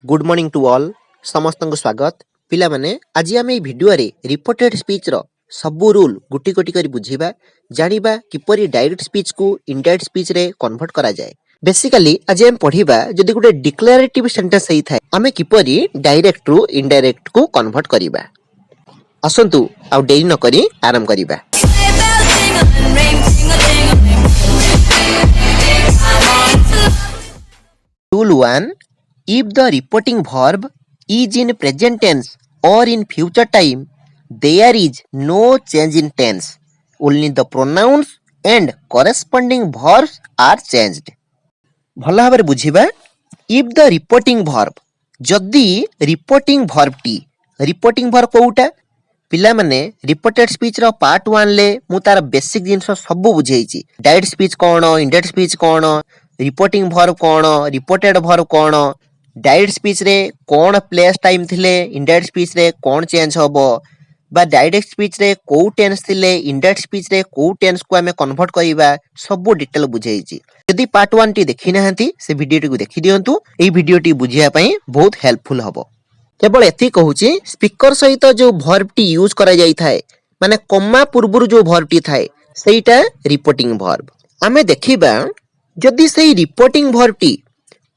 Good morning to all समस्त को स्वागत पिला माने आज आम ये वीडियो रे रिपोर्टेड स्पीच रो सबु रूल गुटी गुटी करी बुझीबा जानिबा किपरि डायरेक्ट स्पीच को इनडायरेक्ट स्पीच रे कन्वर्ट करा जाए। बेसिकली आज हम पढ़िबा जदि गुटे डिक्लेरेटिव सेंटेंस हेई थाए आमे किपरि डायरेक्ट रु इनडायरेक्ट को कन्वर्ट करिबा। असंतु आ देरी न करी आरंभ करिबा। Rule 1. If the reporting verb is in present tense or in future time, there is no change in tense. Only the pronouns and corresponding verbs are changed. भल भाव बुझा इफ द रिपोर्टिंग भर्ब जदि reporting verb Kota पिला माने reported speech रो part 1 ले मु तार basic जिंस सब बुझेइची। डायरेक्ट स्पीच कौन, इनडायरेक्ट स्पीच कौन, रिपोर्टिंग भर्ब कौन, रिपोर्टेड भर्ब कौन, डायरेक्ट स्पीच रे कौन प्लेस टाइम थिले, इनडायरेक्ट स्पीच रे कौन चेंज होबो बा डायरेक्ट स्पीच रे को टेंस थिले, इनडायरेक्ट स्पीच रे को टेंस को हमें कन्वर्ट करिबा सब डिटेल बुझेइची। यदि पार्ट 1 टी देखि नाहंती से वीडियो टी को देखि दियंतु। एई वीडियो टी बुझिया पई बहुत हेल्पफुल हबो। केवल एथि कहूची स्पीकर सहित जो भर्ब टी यूज करा जाई थाए माने कम्मा पूर्वरु जो भर्ब टी थाए सेटा रिपोर्टिंग भर्ब। आमे देखिबा जदि सेई रिपोर्टिंग भर्ब टी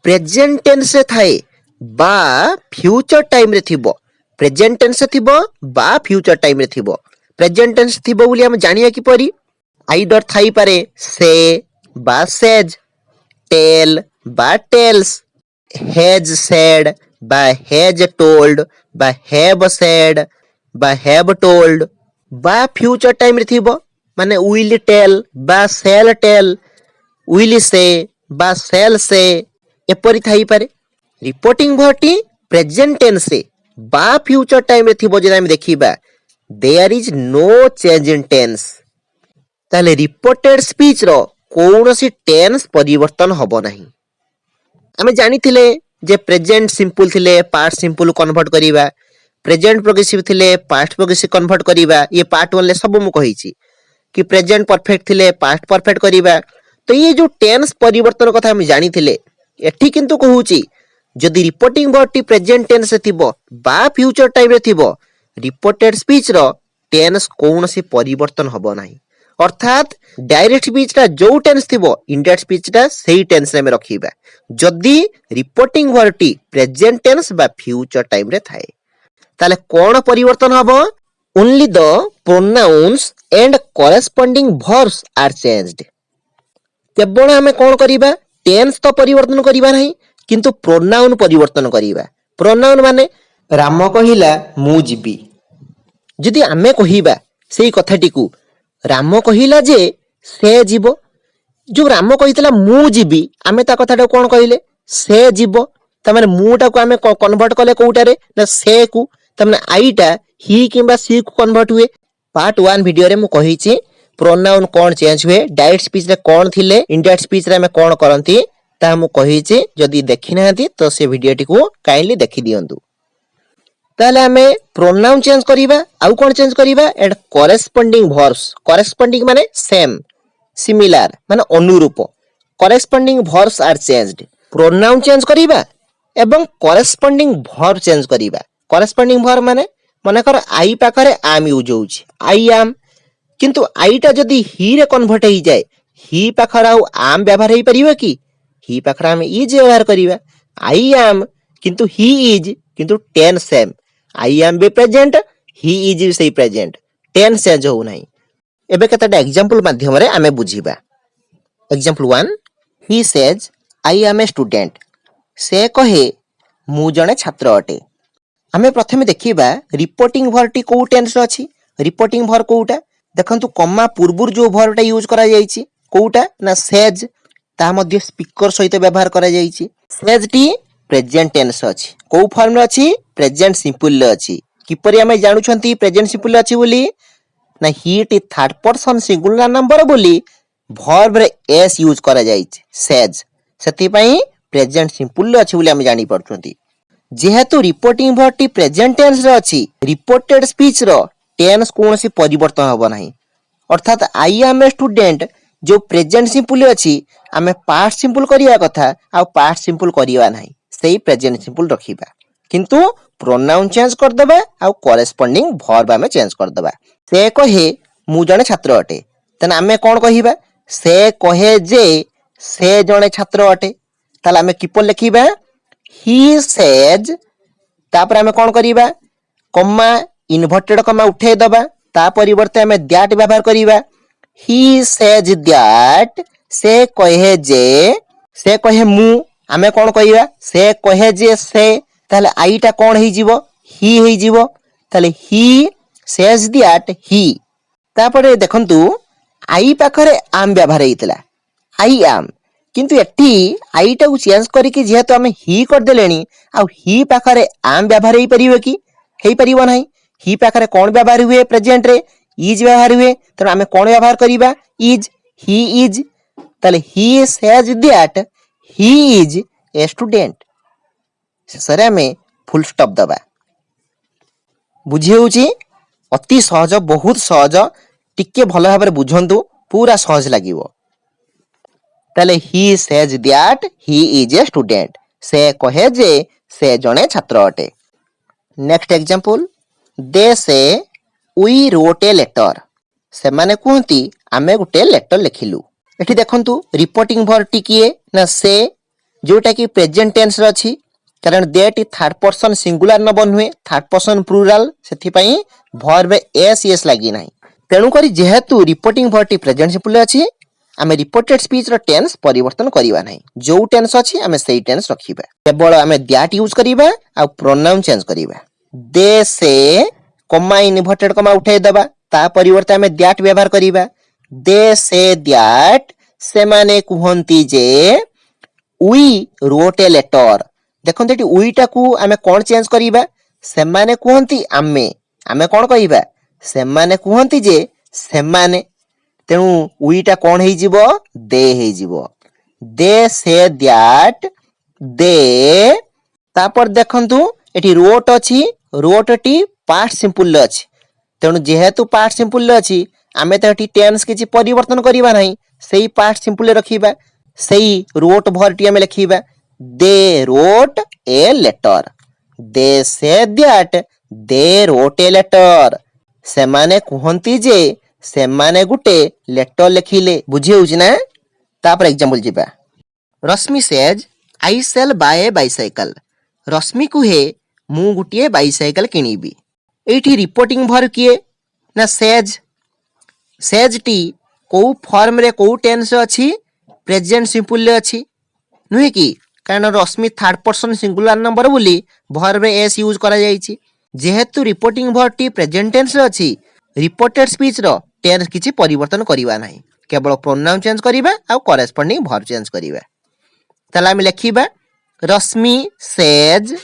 प्रेजेंट टेंस रे थाए बा फ्यूचर टाइम रे थिबो, प्रेजेंट टेंस रे थिबो बा फ्यूचर टाइम रे थिबो। प्रेजेंट टेंस थिबो बोली हम जानिया कि परी आइदर थाई पारे से बा सेज, टेल बा टेल्स, हैज सेड बा हैज टोल्ड बा हैव सेड बा हैव टोल्ड बा फ्यूचर टाइम रे थिबो माने विल टेल बा शैल टेल, विल से बा शैल से एपरि थाई पारे। रिपोर्टिंग भर्टी प्रेजेंट टेंस रे बा फ्यूचर टाइम रे थिबो जे हम देखिबा there is no change in tense ताले रिपोर्टेड स्पीच रो कोनोसी टेंस परिवर्तन होबो नाही। हमें जानिथिले जे प्रेजेंट सिंपल थिले पास्ट सिंपल कन्वर्ट करिबा, प्रेजेंट प्रोग्रेसिव थिले पास्ट प्रोग्रेसिव कन्वर्ट करिबा। ये पार्ट 1 ले सब मु कहिची कि प्रेजेंट परफेक्ट थिले पास्ट परफेक्ट करिबा। तो ये जो टेंस परिवर्तन कथा हम जानिथिले एठी किंतु कहूची जदि रिपोर्टिंग वर्ब टी प्रेजेंट टेंस रे थिबो बा फ्यूचर टाइम रे थिबो रिपोर्टेड स्पीच रो टेंस कोनोसी परिवर्तन होबो नाही। अर्थात डायरेक्ट स्पीच टा जो टेंस थिबो इनडायरेक्ट स्पीच टा सेही टेंस रे में रखिबा जदि रिपोर्टिंग वर्ब टी प्रेजेंट टेंस बा फ्यूचर टाइम रे थाए। ताले कोन परिवर्तन होबो only the pronouns and corresponding verbs are changed. केवल हमें कोन करिबा टेंस तो परिवर्तन करिबा नहीं किंतु प्रोनाउन परिवर्तन करिबा। प्रोनाउन माने राम कहिला मु जिबी जदि आमे कहिबा सेही कथाटी को राम कहिला जे से जीवो जो राम कहितला मु जीबी आमे ता कथाटा कोन कहिले से जीवो त माने मुटा को आमे कन्वर्ट कले कोउटा रे ना से को त माने आईटा ही किबा सी को कन्वर्ट हुए। पार्ट 1 वीडियो रे मु कहिची प्रोनाउन कोन चेंज हुए, डायरेक्ट स्पीच रे कोन थिले, इनडायरेक्ट स्पीच रे आमे कोन करंती ता मु कहिची। जदि देखि नाहंती तो से वीडियो टी को काइंडली देखि दियंतु। ताले हमें प्रोनाउन चेंज करिबा आउ कोन चेंज करिबा एंड कॉरेस्पोंडिंग वर्ब्स। कॉरेस्पोंडिंग माने सेम, सिमिलर माने अनुरूप। Corresponding verbs are changed. Pronoun change करिबा एवं कॉरेस्पोंडिंग वर्ब चेंज करिबा। कॉरेस्पोंडिंग वर्ब माने माने कर आई पाखरे आम यूज होउची आई एम किंतु आईटा जदि ही रे कन्वर्ट हो जाए ही पाखर आउ आम व्यवहार हो परिबा कि ही पाखर आम इज व्यवहार करिबा। आई एम किंतु ही इज किंतु टेंस सेम। आई एम बी प्रेजेंट ही इज भी सही प्रेजेंट टेंस चेंज हो नाही। एबे केतटा एग्जांपल माध्यम रे आमे बुझिबा। Example 1 he says I am a student से कहे मु जणे छात्र अटे। आमे प्रथमे देखिबा रिपोर्टिंग वर्ब टी को टेंस रे अछि। रिपोर्टिंग वर्ब कोउटा देखंतु कम्मा पूर्वुर जो वर्ब टा यूज करा जाईची कोउटा ना सेज ता मध्ये स्पीकर सहित व्यवहार करा जाईची। सेज टी प्रेजेंट टेंस अछि को फॉर्म रे अछि प्रेजेंट सिंपल रे अछि। किपरि हमें जानु छंती प्रेजेंट सिंपल अछि बोली ना ही टी थर्ड पर्सन सिंगुलर नंबर बोली वर्ब रे एस यूज करा जाईची सेज सेति पई प्रेजेंट सिंपल रे अछि बोली हम जानि पड़छंती। जेहेतु रिपोर्टिंग वर्ब टी प्रेजेंट टेंस रे अछि रिपोर्टेड स्पीच रो टेंस कोनोसी परिवर्तन होबो नाही। अर्थात आई एम ए स्टूडेंट जो प्रेजेंट सिंपल अछि आमे पास्ट सिंपल करिया कथा आ पास्ट सिंपल करिया नाही सेही प्रेजेंट सिंपल रखिबा किंतु प्रोनाउन चेंज कर देबा आ करेस्पोंडिंग वर्ब आमे चेंज कर देबा। से कहे मु जने छात्र अटे तने आमे कोन कहिबा से कहे जे से जने छात्र अटे ताले आमे किपर लिखिबा ही सेज तापर आमे कोन करिबा कम्मा इन्वर्टेड कम्मा उठे दबा ता परिवर्ते आमे दैट व्यवहार करिबा ही सेज दैट से कहे मु आमे कोन कहिबा से कहे जे से ताले आईटा कोन हेई जीवो ही हेई जीवो ताले ही सेज दैट ही तापरे देखंतु आई पाखरे आम व्यवहार हेइतला आई आम किंतु एठी आईटा को चेंज करिकि जेहेतु आमे ही कर देलेनी आ ही पाखरे आम व्यवहार हेई परिबो कि हेई परिबो नाही ही पाखरे कोन व्यवहार हुए प्रेजेंट रे इज व्यवहार हुए त आमे कोन व्यवहार करिबा इज ही इज ताले he says that he is a student शेषरे आमे फुल स्टॉप दबा बुझी होउची अति सहज बहुत सहज टिके भल भाबरे बुझंतु पूरा सहज लागिवो ताले he says that he is a student से कहे जे से जने छात्र अटे। नेक्स्ट एग्जांपल दे से वी रोट ए लेटर से माने कहती आमे गुटे लेटर लिखिलु एठी देखंतु रिपोर्टिंग वर्ब टिकिए ना से जोटा कि प्रेजेंट टेंस रे अछि कारण देट थर्ड पर्सन सिंगुलर न बनहुए थर्ड पर्सन प्लुरल सेथि पई वर्ब एस एस लागि नाही तेनु करी जेहेतु रिपोर्टिंग वर्ब टी प्रेजेंट सिंपल अछि आमे रिपोर्टेड स्पीच रो टेंस परिवर्तन करिवा नाही जो टेंस अछि आमे सेही टेंस रखिबा केवल आमे दैट यूज करिबा आ प्रोनाउन चेंज करिबा दे से कॉमा इन्वर्टेड कॉमा उठाई दबा ता परिवर्ते आमे दैट व्यवहार करिबा दे से दैट से माने कुहंती जे वी रोट ए लेटर देखंते एटी वी टा को आमे कोन चेंज करिबा से माने कुहंती आमे कोन कहिबा से माने कुहंती जे से माने तेनु वीटा कोन हेई जीवो दे हेई जीवो दे से दैट दे तापर देखंतु एठी रोट अछि रोट टी पास्ट सिंपल ले अछि तेनु जेहेतु पास्ट सिंपल ले अछि आमे त एठी टेंस किछि परिवर्तन करिबा नाही सेही पास्ट सिंपल ले रखिबा सेही रोट भर टी आमे लिखिबा दे wrote a letter they say that they wrote a letter से माने कुहंती जे से माने गुटे लेटर लिखिले बुझी होउची ना तापर एग्जांपल जिबा Rashmi says I shall buy a bicycle Rashmi कुहे मु गुटिए बाइसाइकल किनिबी एठी रिपोर्टिंग भर किए ना सेज सेज टी को फॉर्म रे को टेंस अछि प्रेजेंट सिंपल ले अछि नुहे की कारण रश्मि थर्ड पर्सन सिंगुलर नंबर बोली वर्ब एस यूज करा जाईची जेहेतु रिपोर्टिंग भर टी प्रेजेंट टेंस रे अछि रिपोर्टेड स्पीच रो टेंस किछि परिवर्तन करिवा नाही केवल प्रोनाउन चेंज करिवा आ करेस्पोंडिंग वर्ब चेंज करिवा तला हम लिखिबा रश्मि सेज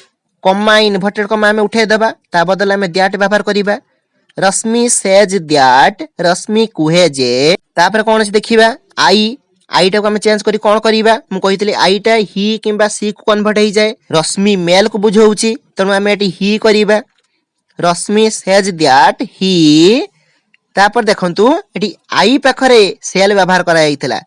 कॉमा इन्वर्टेड कॉमा में उठे देबा ता बदला में दैट व्यवहार करिबा रश्मि सेज दैट रश्मि कुहे जे तापर कोन अछि देखिबा आई टा को हम चेंज करी कोन करिबा मु कहितली आई टा ही किबा सी को कन्वर्ट हो जाए रश्मि मेल को बुझौची तनु हम एटी ही करिबा रश्मि सेज दैट ही तापर देखंतु एटी आई पाखरे सेल व्यवहार करा जाइतला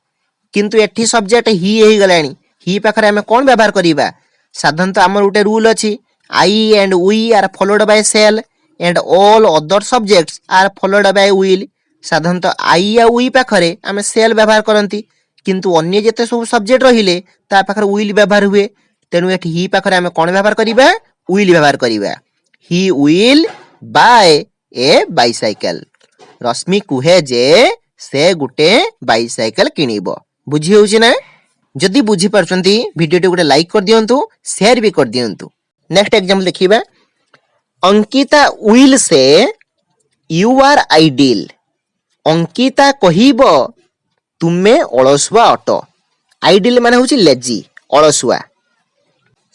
किंतु एठी सब्जेक्ट ही हेई गलानी ही पाखरे हमें कोन व्यवहार करिबा साधारणतः हमर उटे रूल अछि I and we are followed by shall and all other subjects are followed by will साधारणतः आई या वी पाखरे हमें सेल व्यवहार करंती किंतु अन्य जेते सब सब्जेक्ट रहिले ता पाखरे विल व्यवहार हुए तेनु एठी ही पाखरे हमें कोन व्यवहार करिबा विल व्यवहार करिबा he will buy a bicycle Rashmi कुहे जे से गुटे बाइसाइकल किनिबो बुझी होउची ना जदी बुझी परचंती वीडियो टे गुटे लाइक कर दियंतु शेयर भी कर दियंतु नेक्स्ट एग्जांपल देखिबा Ankita will say you are idle Ankita कहिबो तुमे अलसुआ अटो आइडियल माने होउची लेजी अलसुआ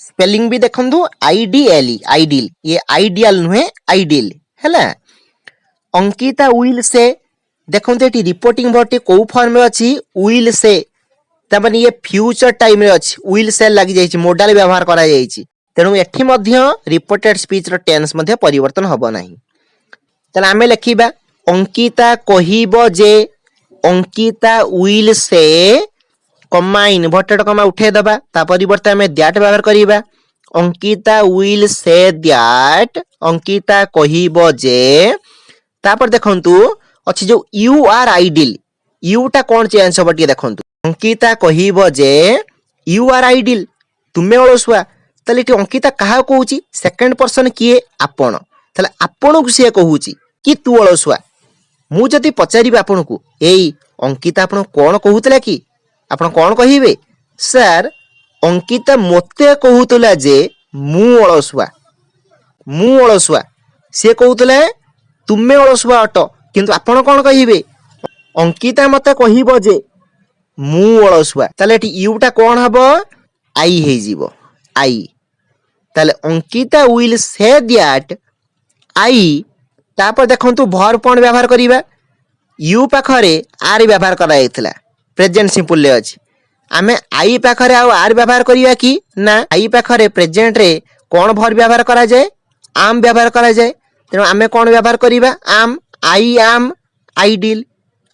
स्पेलिंग भी देखंतु आईडीएल आइडियल ये आइडियल नुहे आइडियल हैला अंकिता विल से देखंतु एटी रिपोर्टिंग वर्ब को फॉर्म में अछि विल से तबन ये फ्यूचर टाइम रे अछि विल से लागि जाईची मॉडल व्यवहार करा जाईची तेनु एठी मध्य रिपोर्टेड स्पीच रो टेंस मध्य परिवर्तन हबो नाही तला हमें लिखिबा अंकिता कहिबो जे Ankita will say comma inverted comma उठे दबा ता परिवर्ते हमें दैट व्यवहार करिबा Ankita will say that Ankita कहिबो जे तापर देखंतु अछि जो यू आर आइडियल यूटा कौन चेंज हम टे देखु अंकिता कहिबो जे यू आर आइडियल तुमे अलसुआ ताले टी अंकिता कहा कहूची सेकंड पर्सन किए आपण ताले आपण को से कहूची कि तू अलसुआ मु जदि पचारिबे आपण को एई अंकिता आपण कोन कहूतला कि आपण कोन कहिबे सर अंकिता मते कहूतला जे मु अलसुआ से कहूतला तुमे अलसुआ अट किंतु आपण कोन कहिबे अंकिता मते कहिबो जे मु अलसुआ ताले एटी यूटा कोन हबो आई हे जीवो आई ताले अंकिता विल से दैट आई तापर देखंतु भर कोन व्यवहार करिबा यू पाखरे आर व्यवहार करा जायतला प्रेजेंट सिंपल ले अछि आमे आई पाखरे आ आर व्यवहार करिया कि ना आई पाखरे प्रेजेंट रे कोन भर व्यवहार करा जाय आम व्यवहार करा जाय तेनो आमे कोन व्यवहार करिबा आम I am idle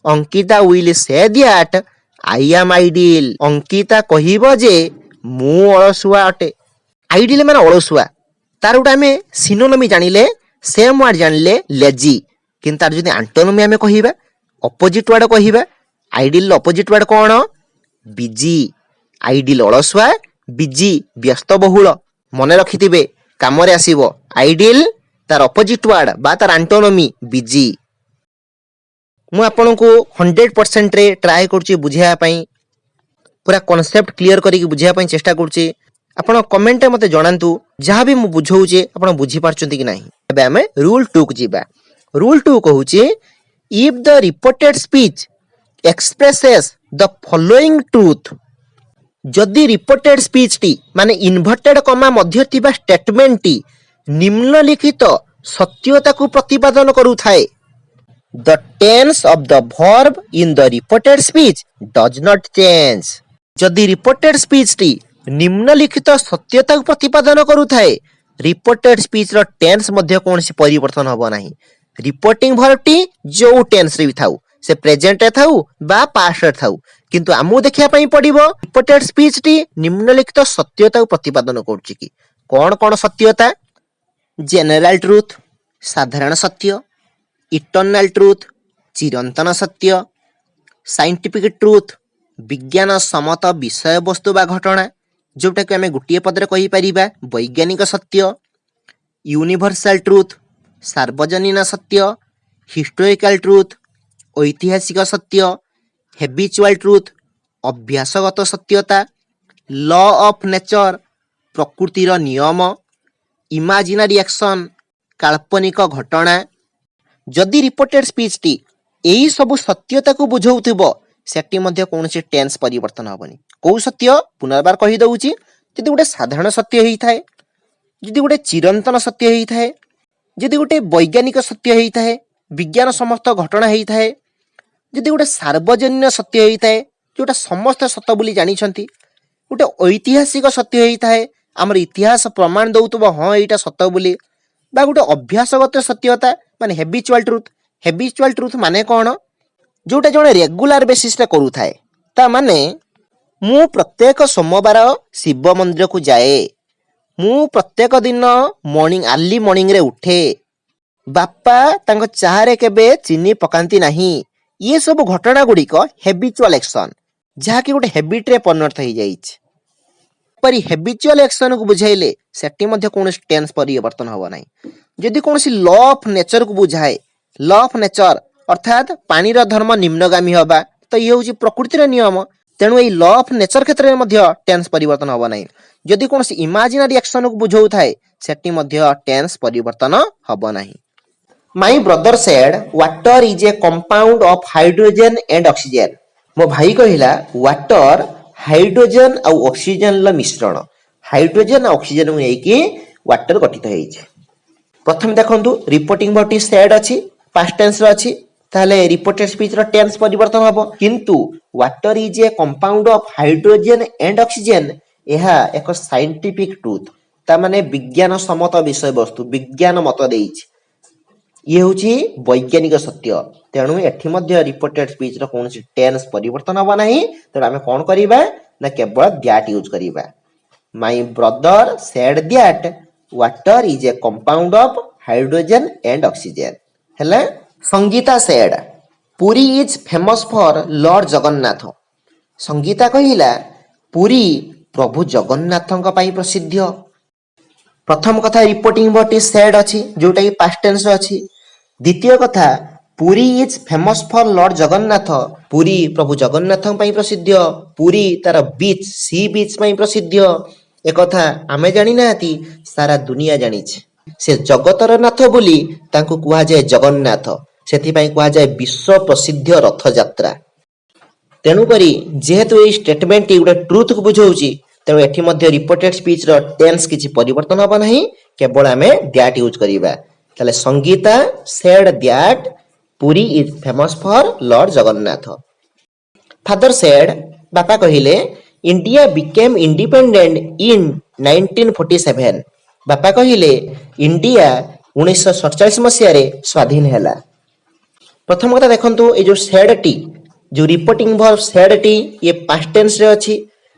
Ankita will say that I am idle Ankita कहिबो जे मु अलसुआ अटे आइडियल माने अलसुआ तार उटा आमे सिनोनिम जानिले सेम वर्ड जानिले लेजी किंतु तार जदि एंटोनिम आमे कहिबा अपोजिट वर्ड कहिबा आइडियल अपोजिट वर्ड कोन बिजी आइडियल अलसुआ बिजी व्यस्त बहुल मने रखिथिबे काम रे आसीबो आइडियल तार अपोजिट वर्ड बा तार एंटोनिम बिजी मु आपन को 100% रे ट्राई करछि बुझिया पई पूरा कांसेप्ट क्लियर करी बुझिया पई चेष्टा करछि आपण कमेंट मते जणांतु जहां भी मु बुझौचे आपण बुझी पारछंती कि नाही एबे हमें रूल 2 को जीबा रूल 2 कहूची if the reported speech expresses the following truth जदि रिपोर्टेड स्पीच टी माने इन्वर्टेड कमा मध्य थिबा स्टेटमेंट टी निम्नलिखित सत्यता को प्रतिपादन करू थाए the tense of the verb in the reported speech does not change जदि रिपोर्टेड स्पीच टी निम्नलिखित सत्यता को प्रतिपादन करू थाए रिपोर्टेड स्पीच रो टेंस मध्य कोनसी परिवर्तन हबो नाही रिपोर्टिंग वर्ब टी जो टेंस रे थाउ से प्रेजेंट रे थाउ बा पास्ट रे थाउ किंतु आमु देखिया पई पडिबो रिपोर्टेड स्पीच टी निम्नलिखित सत्यता को प्रतिपादन करछि कि कोन कोन सत्यता जनरल ट्रुथ साधारण सत्य इटर्नल ट्रुथ चिरंतन सत्य साइंटिफिक ट्रुथ विज्ञान सम्मत विषय वस्तु बा घटना जोटा कि आमे गुटिए पदरे कहि परिबा वैज्ञानिक सत्य यूनिवर्सल ट्रुथ सार्वजनीन सत्य हिस्टोरिकल ट्रुथ ऐतिहासिक सत्य हैबिचुअल ट्रुथ अभ्यासगत सत्यता लॉ ऑफ नेचर प्रकृतिर नियम इमेजिनरी एक्शन काल्पनिक घटना जदि रिपोर्टेड स्पीच टी एई सब सत्यता को बुझौथिबो सेटी मध्ये कोनसे टेंस परिवर्तन हबनी को सत्य पुनर्बार कहि दउची जदि गोटे साधारण सत्य हेई थाए जदि गोटे चिरंतन सत्य हेई थाए जदि गोटे वैज्ञानिक सत्य हेई थाए विज्ञान समस्त घटना हेई थाए जदि गोटे सार्वजनीन सत्य हेई थाए जोटा समस्त सत्य बोली जानि छंती गोटे ऐतिहासिक सत्य हेई थाए हमर इतिहास प्रमाण दउतबो हां एटा सत्य बोली बा गोटे अभ्यासगत सत्यता माने हैबिचुअल ट्रुथ माने कोन जोटा जणे रेगुलर बेसिस रे करू थाए ता माने मु प्रत्येक सोमवार शिव मंदिर को जाए मु प्रत्येक दिन मॉर्निंग अर्ली मॉर्निंग रे उठे बापा तांको चाह रे केबे चीनी पकांती नाही ये सब घटना गुडी को हैबिचुअल एक्शन जहा कि गोटे हैबिट रे परिणत हो जाइछ परि हैबिचुअल एक्शन को बुझाइले सेटी मध्ये कोनोस टेंस परिवर्तन हबो नाही जदि कोनोसी लॉ ऑफ नेचर को बुझाए लॉ ऑफ नेचर अर्थात पानी रो धर्म निम्नगामी हबा तो ये होची प्रकृतिर नियम तेणु ए लॉ ऑफ नेचर क्षेत्र में मध्ये टेंस परिवर्तन हबो नाही जदि कोनोसी इमेजिनरी एक्शन को बुझौ थाए सेटी मध्ये टेंस परिवर्तन हबो नाही my brother said water is a compound of hydrogen and oxygen मो भाई कहिला वाटर हाइड्रोजन और ऑक्सीजन ल मिश्रण हाइड्रोजन और ऑक्सीजन को एकी वाटर गठित होई छै प्रथम देखंतु रिपोर्टिंग वर्ब सेड अछि पास्ट टेंस रो अछि ताले रिपोर्टेड स्पीच रो टेंस परिवर्तन हबो किंतु water is a compound of hydrogen and oxygen एहा एक साइंटिफिक ट्रुथ ता माने विज्ञान सम्मत विषय वस्तु विज्ञान मत देइछ ये होची वैज्ञानिक सत्य तेणु एठी मध्ये रिपोर्टेड स्पीच रो कोनसी टेंस परिवर्तन हबो नाही तेणु आमे कोन करिबा ना केवल दैट यूज करिबा My brother said that water is a compound of hydrogen and oxygen. ହେଲା Sangeeta said, Puri is famous for Lord Jagannath. Sangita କହିଲା ପୁରୀ ପ୍ରଭୁ ଜଗନ୍ନାଥଙ୍କ ପାଇଁ ପ୍ରସିଦ୍ଧ। ପ୍ରଥମ କଥା ରିପୋର୍ଟିଂ ଭର୍ବ ଇଜ ସେଡ୍ ଅଛି ଯୋଉଟା କି ପାଷ୍ଟ ଟେନ୍ସରେ ଅଛି। ଦ୍ୱିତୀୟ କଥା Puri is famous for Lord Jagannath, Puri ପ୍ରଭୁ ଜଗନ୍ନାଥଙ୍କ ପାଇଁ ପ୍ରସିଦ୍ଧ। ପୁରୀ ତାର ବିଚ୍ ସି ବିଚ୍ ପାଇଁ ପ୍ରସିଦ୍ଧ। ଏକଥା ଆମେ ଜାଣିନାହାନ୍ତି, ସାରା ଦୁନିଆ ଜାଣିଛି। ସେ ଜଗତର ନାଥ ବୋଲି ତାଙ୍କୁ କୁହାଯାଏ ଜଗନ୍ନାଥ, ସେଥିପାଇଁ କୁହାଯାଏ ବିଶ୍ୱ ପ୍ରସିଦ୍ଧ ରଥଯାତ୍ରା। ତେଣୁକରି ଯେହେତୁ ଏଇ ଷ୍ଟେଟମେଣ୍ଟଟି ଗୋଟେ ଟ୍ରୁଥକୁ ବୁଝାଉଛି, ତେଣୁ ଏଠି ମଧ୍ୟ ରିପୋର୍ଟେଡ୍ ସ୍ପିଚର ଟେନ୍ସ କିଛି ପରିବର୍ତ୍ତନ ହେବ ନାହିଁ, କେବଳ ଆମେ ଦ୍ୟାଟ୍ ୟୁଜ୍ କରିବା। ତାହେଲେ Sangita said that Puri is famous for Lord Jagannath. Father said, ବାପା କହିଲେ ଇଣ୍ଡିଆ ବିକେମ୍ ଇଣ୍ଡିପେଣ୍ଡେଣ୍ଟ ଇନ୍ 1947। ବାପା କହିଲେ ଇଣ୍ଡିଆ 1947 ମସିହାରେ ସ୍ୱାଧୀନ ହେଲା। ପ୍ରଥମ କଥା ଦେଖନ୍ତୁ, ଏଇ ଯୋଉ ସେଡ୍ଟି जो रिपोर्टिंग वर्ब सेड टी ये पास्ट टेंस रे अछि।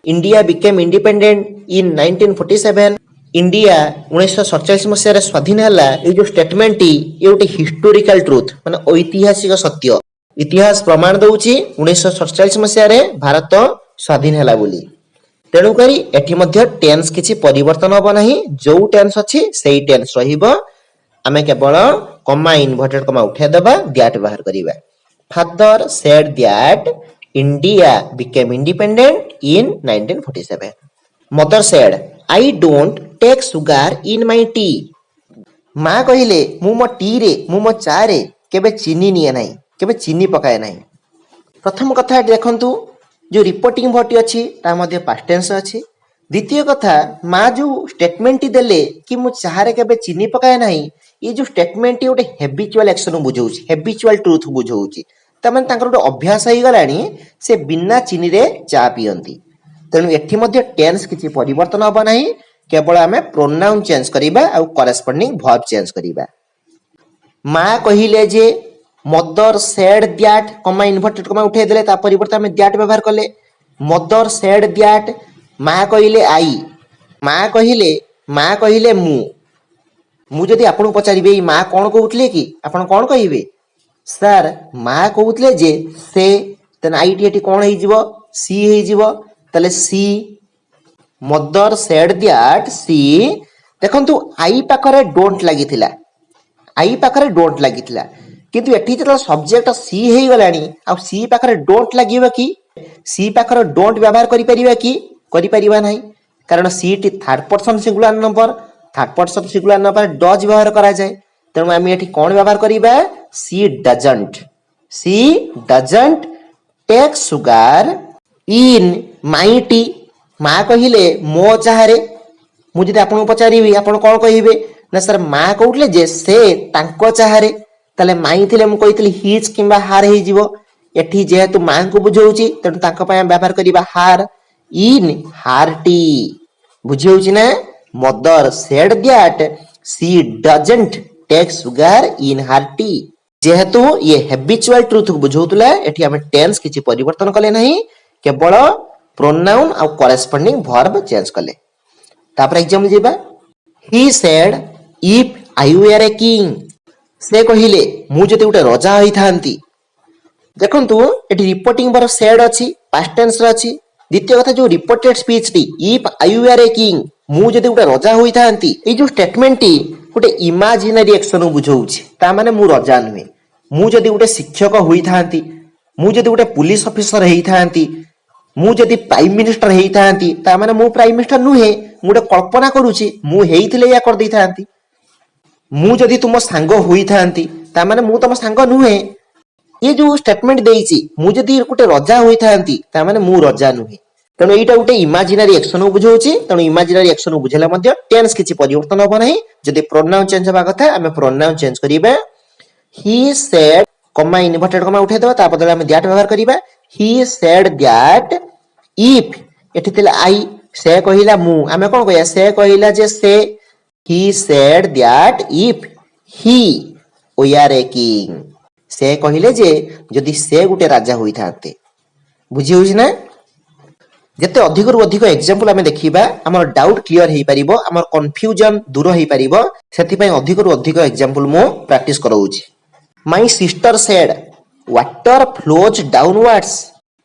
India became independent in 1947। India 1947 मसीह रे स्वाधीन हला। ये जो स्टेटमेंट टी ये गोटे हिस्टोरिकल ट्रुथ माने ऐतिहासिक सत्य। इतिहास प्रमाण दउछि 1947 मसीह रे भारत स्वाधीन हला बोली। तेणु करी एठी मध्य टेंस किछि परिवर्तन हबो नाही, जो टेंस अछि सेही टेंस रहिबो। आमे केवल कमा इन्वर्टेड कमा उठा देबा, दैट व्यवहार करिबा। Father said that India became independent in 1947. Mother said, I don't take sugar in my tea. माँ कहिले मु मो टी रे मु मो चा रे केबे चीनी निए नाही, केबे चीनी पकाए नाही। प्रथम कथा देखंतु, जो रिपोर्टिंग भर्टी अछि ता मध्ये पास्ट टेंस अछि। द्वितीय कथा, माँ जो स्टेटमेंट देले कि मु चाह रे केबे चीनी पकाए नाही, ये जो स्टेटमेंट गोटे हेबिचुअल एक्शन बुझाउछि, हेबिचुअल ट्रुथ बुझाउछि। ताମାନେ ତାଙ୍କର ଗୋଟେ ଅଭ୍ୟାସ ହେଇଗଲାଣି ସେ ବିନା ଚିନିରେ ଚା ପିଅନ୍ତି। ତେଣୁ ଏଠି ମଧ୍ୟ ଟେନ୍ସ କିଛି ପରିବର୍ତ୍ତନ ହେବ ନାହିଁ, କେବଳ ଆମେ ପ୍ରୋନାଉନ ଚେଞ୍ଜ କରିବା ଆଉ କରେସ୍ପଣ୍ଡିଂ ଭର୍ବ ଚେଞ୍ଜ କରିବା। ମା କହିଲେ ଯେ, ମଦର ସେଡ୍ ଦ୍ୟାଟ୍ କମା ଇନଭର୍ଟେଡ କମା ଉଠେଇ ଦେଲେ, ତା ପରିବର୍ତ୍ତେ ଆମେ ଦ୍ୟାଟ୍ ବ୍ୟବହାର କଲେ। ମଦର ସେଡ୍ ଦ୍ୟାଟ୍, ମା କହିଲେ ଆଇ, ମା କହିଲେ ମୁଁ ଯଦି ଆପଣଙ୍କୁ ପଚାରିବି ଏଇ ମା କଣ କହୁଥିଲେ କି, ଆପଣ କଣ କହିବେ? ସାର୍ ମା କହୁଥିଲେ ଯେ ସେ, ତେଣୁ ଆଇଟି ଏଠି କଣ ହେଇଯିବ? ସି ହେଇଯିବ। ତାହେଲେ she, mother said that she. ଦେଖନ୍ତୁ ଆଇ ପାଖରେ ଡୋଣ୍ଟ ଲାଗିଥିଲା, କିନ୍ତୁ ଏଠି ଯେତେବେଳେ ସବଜେକ୍ଟ ସି ହେଇଗଲାଣି ଆଉ ସି ପାଖରେ ଡୋଣ୍ଟ ଲାଗିବ କି? ସି ପାଖରେ ଡୋଣ୍ଟ ବ୍ୟବହାର କରିପାରିବା କି? କରିପାରିବା ନାହିଁ, କାରଣ ସି ଟି third person singular number, third person singular number does ବ୍ୟବହାର କରାଯାଏ। ତେଣୁ ଆମେ ଏଠି କଣ ବ୍ୟବହାର କରିବା? She doesn't take sugar in my tea. ମା କହିଲେ ମୋ ଚାହାରେ। ମୁଁ ଯଦି ଆପଣଙ୍କୁ ପଚାରିବି ଆପଣ କଣ କହିବେ? ନା ସାର୍ ମା କହୁଥିଲେ ଯେ ସେ ତାଙ୍କ ଚାହାରେ। ତାହେଲେ ମାଇ ଥିଲେ ମୁଁ କହିଥିଲି ହିଜ୍ କିମ୍ବା ହାର ହେଇଯିବ। ଏଠି ଯେହେତୁ ମାଙ୍କୁ ବୁଝଉଛି ତେଣୁ ତାଙ୍କ ପାଇଁ ଆମେ ବ୍ୟବହାର କରିବା ହାର। ଇନ୍ ହାର ଟି। ବୁଝି ହଉଛି ନା? Mother said that she doesn't take sugar in her tea. ଯେହେତୁ ଇଏ ହେବିଚୁଆଲ ଟ୍ରୁଥକୁ ବୁଝଉଥିଲା, ଏଠି ଆମେ ଟେନ୍ସ କିଛି ପରିବର୍ତ୍ତନ କଲେ ନାହିଁ, କେବଳ ପ୍ରୋନାଉନ ଆଉ କରେସ୍ପଣ୍ଡିଂ ଭର୍ବ ଚେଞ୍ଜ କଲେ। ତାପରେ ଏକ୍ସାମ୍ପଲ ଯିବା। He said if I were a king. ସେ କହିଲେ ମୁଁ ଯଦି ଗୋଟେ ରଜା ହୋଇଥାନ୍ତି। ଦେଖନ୍ତୁ ଏଠି ରିପୋର୍ଟିଂ ଭର୍ବ ସେଡ୍ ଅଛି, ପାଷ୍ଟ ଟେନ୍ସରେ ଅଛି। ଦ୍ୱିତୀୟ କଥା, ଯୋଉ ରିପୋର୍ଟେଡ ସ୍ପିଚଟି if I were a king, ମୁଁ ଯଦି ଗୋଟେ ରଜା ହୋଇଥାନ୍ତି, ଏଇ ଯୋଉ ଷ୍ଟେଟମେଣ୍ଟଟି ଗୋଟେ ଇମାଜିନାରୀ ଆକ୍ସନକୁ ବୁଝଉଛି। ତା ମାନେ ମୁଁ ରଜା ନୁହେଁ। ମୁଁ ଯଦି ଗୋଟେ ଶିକ୍ଷକ ହୋଇଥାନ୍ତି, ମୁଁ ଯଦି ଗୋଟେ ପୁଲିସ ଅଫିସର ହେଇଥାନ୍ତି, ମୁଁ ଯଦି ପ୍ରାଇମ ମିନିଷ୍ଟର ହେଇଥାନ୍ତି, ତା ମାନେ ମୁଁ ପ୍ରାଇମ ମିନିଷ୍ଟର ନୁହେଁ। ମୁଁ ଗୋଟେ କଳ୍ପନା କରୁଛି, ମୁଁ ହେଇଥିଲେ ଏଇଆ କରିଦେଇଥାନ୍ତି। ମୁଁ ଯଦି ତୁମ ସାଙ୍ଗ ହୋଇଥାନ୍ତି, ତା ମାନେ ମୁଁ ତମ ସାଙ୍ଗ ନୁହେଁ। ये जो स्टेटमेंट देइछि, ମୁଁ ଯଦି ଗୋଟେ ରଜା ହୋଇଥାନ୍ତି, ତା ମାନେ ମୁଁ ରଜା ନୁହେଁ। ତେଣୁ ଏଇଟା ଗୋଟେ ଇମାଜିନାରୀ ଆକ୍ସନ ବୁଝଉଛି। ତେଣୁ ଇମାଜିନାରୀ ଆକ୍ସନ ବୁଝିଲା ମଧ୍ୟ ଟେନ୍ସ କିଛି ପରିବର୍ତ୍ତନ ହେବ ନାହିଁ। ଯଦି ପ୍ରୋନାଉନ ଚେଞ୍ଜ ହେବା କଥା ଆମେ ପ୍ରୋନାଉନ ଚେଞ୍ଜ କରିବା। ହି ସେଡ୍ କମା ଇନଭର୍ଟେଡ କମା ଉଠେଇ ଦେବା, ତା ବଦଳରେ ଆମେ ଦ୍ୟାଟ୍ ବ୍ୟବହାର କରିବା। ହି ସେଡ୍ ଦ୍ୟାଟ୍ ଇଫ୍, ଏଠି ଥିଲା ଆଇ, ସେ କହିଲା ମୁଁ, ଆମେ କଣ କହିବା? ସେ କହିଲା ଯେ ସେ। He said that if he were a king. ସେ କହିଲେ ଯେ ଯଦି ସେ ଗୋଟେ ରାଜା ହୋଇଥାନ୍ତେ। ବୁଝି ହଉଛି ନା? ଯେତେ ଅଧିକରୁ ଅଧିକ ଏକ୍ସାମ୍ପଲ ଆମେ ଦେଖିବା ଆମର ଡାଉଟ୍ କ୍ଲିୟର ହେଇପାରିବ, ଆମର କନଫ୍ୟୁଜନ ଦୂର ହେଇପାରିବ, ସେଥିପାଇଁ ଅଧିକରୁ ଅଧିକ ଏକ୍ସାମ୍ପଲ ମୁଁ ପ୍ରାକ୍ଟିସ କରାଉଛି। ମାଇ ସିଷ୍ଟର ସେଡ୍ ୱାଟର ଫ୍ଲୋଜ୍ ଡାଉନୱାର୍ଡସ୍।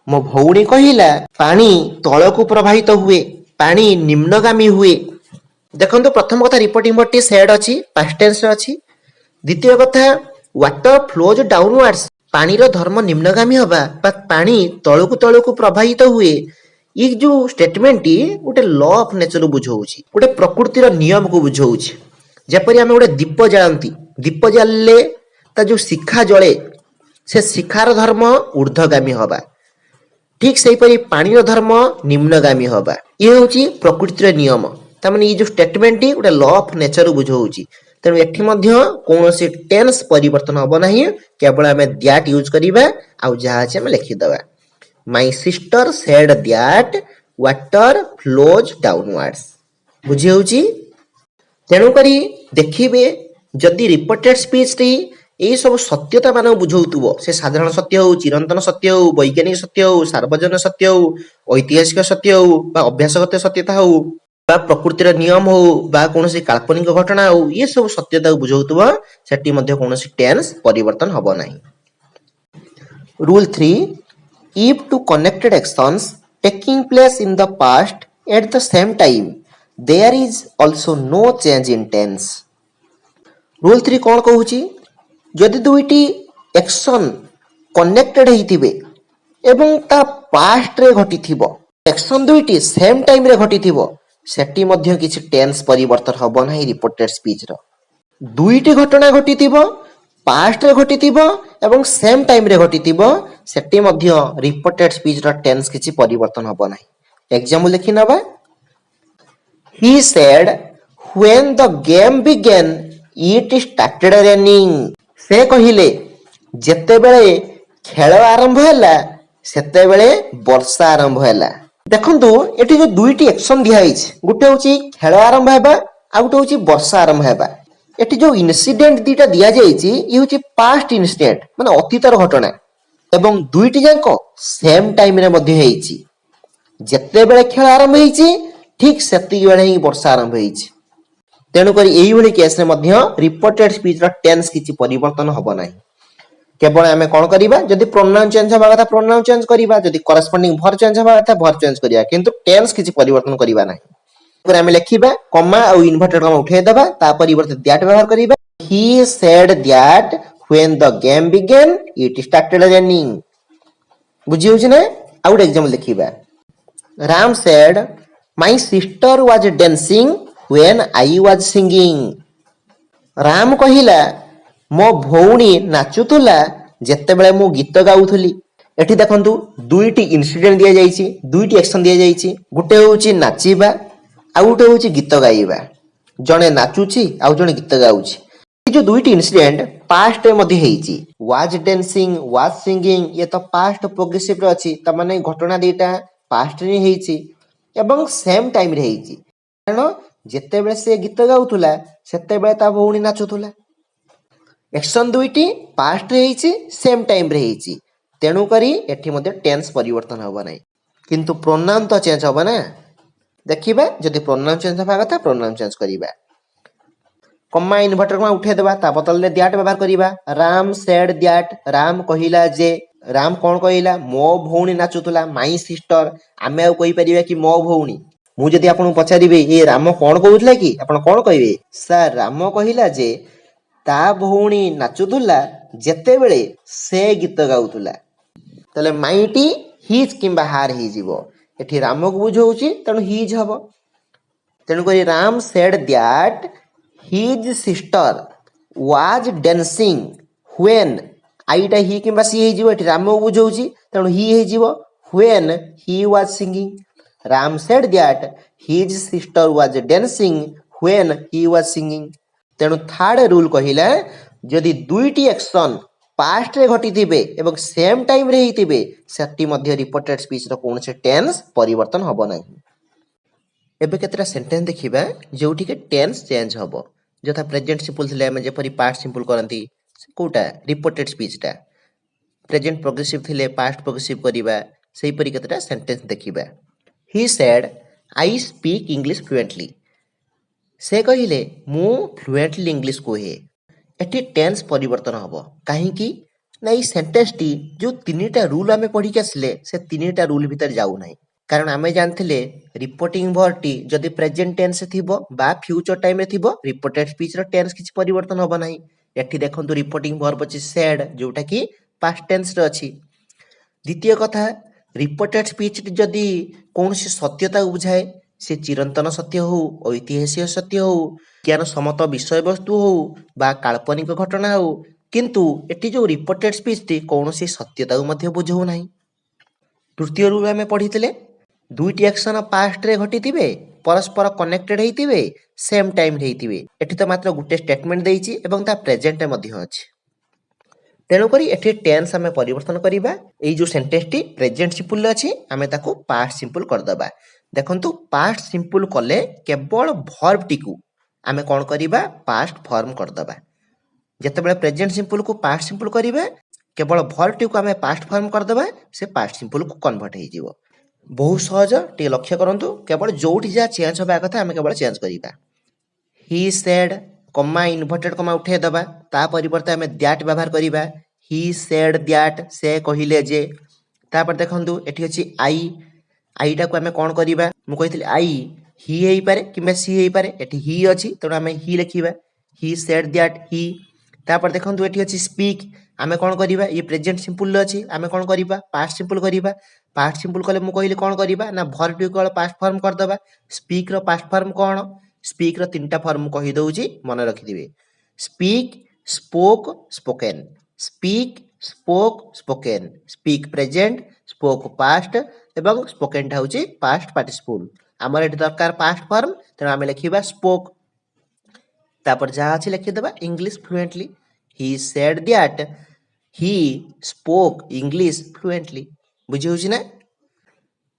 ମୋ ଭଉଣୀ କହିଲା ପାଣି ତଳକୁ ପ୍ରବାହିତ ହୁଏ, ପାଣି ନିମ୍ନଗାମୀ ହୁଏ। ଦେଖନ୍ତୁ ପ୍ରଥମ କଥା ରିପୋର୍ଟିଂ ଭର୍ବଟି ସେଡ୍ ଅଛି, ପାଷ୍ଟ ଟେନ୍ସରେ ଅଛି। ଦ୍ୱିତୀୟ କଥା ୱାଟର ଫ୍ଲୋଜ୍ ଡାଉନୱାର୍ଡସ୍, ପାଣିର ଧର୍ମ ନିମ୍ନଗାମୀ ହେବା ବା ପାଣି ତଳକୁ ତଳକୁ ପ୍ରବାହିତ ହୁଏ। ये जो स्टेटमेंट गोटे लॉ ऑफ नेचर बुझाऊँगी, गोटे प्रकृतिर नियम को बुझाऊँगी। जपरी आम गोटे दीप जालती, दीप जाले ता जो शिखा जले से शिखार धर्म ऊर्ध्वगामी हवा, ठीक से पानी धर्म निम्नगामी हवा। ये हूँ प्रकृतिर नियम। तार ये जो स्टेटमेंट गोटे लॉ ऑफ नेचर बुझाऊँगी। तेणु एठी कौन टेन्स परिवर्तन हम ना, केवल आम दैट यूज करवा आउ जहाँ अच्छे आम लिखिदे। My sister said that water flows downwards। बुझी होची। तेणुकरी देखिए जदि रिपोर्टेड स्पीच टी यही सब सत्यता मान बुझाउथुब, से साधारण सत्य हो, चिरंतन सत्य हो, वैज्ञानिक सत्य हो, सार्वजन सत्य हो, ऐतिहासिक सत्य हो, अभ्यासगत सत्यता हो, प्रकृतिर नियम हो, कौन काल्पनिक घटना हो, ये सब सत्यता बुझाउथुब, सेठी मध्य कौन टेन्स परिवर्तन हब नाही। Rule 3, if two connected actions taking place in the past at the same time, there is also no change in tense। Rule 3 कौन कहूची, जदि दुईटी एक्शन कनेक्टेड होइथिबे एवं ता पास्ट रे घटिथिबो, एक्शन दुईटी सेम टाइम रे घटिथिबो, सेठी मध्य किछि टेन्स परिवर्तन हबो नाही रिपोर्टेड स्पीच रो। दुईटी घटना घटिथिबो, पास्ट रे घटिथिबो एवं सेम टाइम रे घटिथिबो, सेठी मध्य रिपोर्टेड स्पीच रो टेन्स किछि परिवर्तन हबो नाही। एग्जांपल देखि नबा। He said when the game began it started raining। से कहिले जेतेबेले खेल आरंभ हैला सेतेबेले वर्षा आरंभ हैला। देखंतु एठी जो दुईटी एक्शन दिया हिच, गुटे होची खेल आरंभ हेबा आ गुटे होची वर्षा आरंभ हेबा। एठी जो इन्सिडेंट दीटा दिया जायछि ये होची पास्ट इन्सिडेंट माने अतीतर घटना, एवं दुईटी जाक सेम टाइम रे मध्य हेइछि। जेतेबेले खेल आरंभ हेइछि ठीक सेति बेले ही वर्षा आरंभ हेइछि। तेणु करी एही भली केस रे मध्य रिपोर्टेड स्पीच रो टेन्स किछि परिवर्तन हबो नाही। केवल आमे कोन करिबा, जदि प्रोनाउन चेंज हबा कथा प्रोनाउन चेंज करिबा, जदि करस्पोंडिंग वर्ब चेंज हबा कथा वर्ब चेंज करिया, किंतु टेन्स किछि परिवर्तन करिबा नाही। पर आमे लिखिबा कॉमा आ इन्वर्टेड कॉमा उठै देबा, ता परिवर्ते दैट व्यवहार करिबा। He said that when the game began it started raining। बुझी होछि ना। आ गुड एग्जांपल लिखिबा। Ram said my sister was dancing when I was singing। Ram कहिला मो भौणी नाचुतुला जेतेबेले मु गीत गाउथुली। एठी देखंतु दुईटी इन्सिडेंट दिया जायछि, दुईटी एक्शन दिया जायछि। गुटे होछि नाचिबा आ गुटे होछि गीत गाइबा। जणे नाचुछि आ जणे गीत गाउछि। ये जो दुईटी इन्सिडेंट पास्ट रे मध्ये हेइछि, वाज डांसिंग वाज सिंगिंग, ये तो पास्ट प्रोग्रेसिव रे अछि, त माने घटना दीटा पास्ट रे हेइछि एवं सेम टाइम रे हेइछि। कारण जेतेबेले से गीत गाउथुला सेतेबेले ता भौणी नाचुथुला। एक्शन दुईटी पास्ट रे हेइछि, सेम टाइम रे हेइछि। तेणु करी एठी मध्ये टेन्स परिवर्तन हबो नाही, किंतु प्रोनाउन तो चेंज हबो ना। देखिबा जदि प्रोनाउन चेंज हबा कथा प्रोनाउन चेंज करिबा। कॉमा इन्वर्टर कॉमा उठे देबा, ता बदल ले दैट व्यवहार करिबा। राम सेड दैट, राम कहिला जे, राम कोन कहिला मो भौणी नाचुतुला, माई सिस्टर। आमे आ कहि परिबा कि मो भौणी। मु जदि आपन पचारिबे ए राम कोन कहउतला कि, आपन कोन कहिबे सर राम कहिला जे ता भौणी नाचुतुला जेतेबेले से गीत गाउतुला। तले माइटी हिज किंबा हार ही जीवो। एठी राम को बुझौछि तनु हिज हबो। तेणु करी Ram said that his sister was dancing when, आईटा ही किंबा सी ही जीवो। एठी राम को बुझौछि तनु ही ही जीवो when he was singing. Ram said that his sister was dancing when he was singing. तेणु थर्ड रूल कहिला जदि दुईटी एक्शन पास्ट रे घटिथिबे एवं सेम टाइम रे हिथिबे, सेठी मध्ये रिपोर्टेड स्पीच रो कोनसे टेन्स परिवर्तन हबो नाही। एबे केतरा सेंटेंस देखिबा जोठी के टेन्स चेंज हबो। जथा प्रेजेंट सिंपल थिले हम जेपरि पास्ट सिंपल करंती, कोटा रिपोर्टेड स्पीच ता। प्रेजेंट प्रोग्रेसिव थिले पास्ट प्रोग्रेसिव करिबा, सेही परि केतरा सेंटेंस देखिबा। He said I speak English fluently. से कहिले मु फ्लुएंटली इंग्लिश कहे। एठी टेंस परिवर्तन हबो काहेकि ना ई सेंटेंस टी जो तीनटा रूल आमे पढ़ी के आसले से तीनटा रूल भीतर जाऊ नाही। कारण आमे जानथिले रिपोर्टिंग वर्ब टी जदि प्रेजेंट टेंस थिबो बा फ्यूचर टाइम रे थिबो रिपोर्टेड स्पीच रो टेंस किछि परिवर्तन हबो नाही। एठी देखंतु रिपोर्टिंग वर्ब अछि सेड जोटा कि पास्ट टेंस रे अछि। द्वितीय कथा रिपोर्टेड स्पीच जदि कौनसी सत्यता बुझाए से चिरंतन सत्य हो ऐतिहासिक सत्य हो ज्ञान सम्मत विषय वस्तु हो बा काल्पनिक घटना हो किंतु एटी जो रिपोर्टेड स्पीच टी कौनसी सत्यता मध्य बुझाऊ नाही। तृतीय रूल आमे पढ़िथिले दुईटी एक्शन पास्ट रे घटिथिबे परस्पर कनेक्टेड हेइथिबे सेम टाइम हेइथिबे। एठी तो मात्र गुटे स्टेटमेंट देइछि एवं ता प्रेजेंट मध्य अछि। तेणुकरी एठी टेंस आमे परिवर्तन करिबा। एई जो सेंटेंस टी प्रेजेंट सिंपल अछि आमे ताको पास्ट सिंपल कर दबा। देखंतु पास्ट सिंपल कले केवल वर्ब टी को आमे कोन करिबा पास्ट फॉर्म कर दबा। जेतेबेले प्रेजेंट सिंपल को पास्ट सिंपल करिबा केवल वर्ब टी को आमे पास्ट फॉर्म कर दबा से पास्ट सिंपल को कन्वर्ट हे जिवो। बहुत सहज टी लक्ष्य करंतु केवल जोठी जा चेंज होबा कथा आमे केवल चेंज करिबा। ही सेड कमा इन्वर्टेड कमा उठे दबा ता परिवर्ते आमे दैट व्यवहार करिबा। ही सेड दैट से कहिले जे तापर देखंतु एठी अछि आई टा को आमे कोन करिबा मु कहितली आई ही हेई पारे किबा सी हेई पारे एठी ही अछि तणो आमे ही लिखिबा। ही सेड दैट ही तापर देखंतु एठी अछि स्पीक आमे कोन करिबा ये प्रेजेंट सिंपल अछि आमे कोन करिबा पास्ट सिंपल करिबा। पास्ट सिंपल कले मु कहिली कोन करिबा ना वर्ब टी को पास्ट फॉर्म कर दबा। स्पीक रो पास्ट फॉर्म कोन स्पीक रो तीनटा फॉर्म कहि दउची मन रखि दिबे। Speak spoke spoken speak spoke spoken speak present spoke past एवं स्पोकन टा होची पास्ट पार्टिसिपल। हमर एठी दरकार पास्ट फॉर्म तेणु आमे लिखिबा स्पोक तापर जहा अछि लिखि देबा English fluently. He said that he spoke English fluently. बुझी होची ना।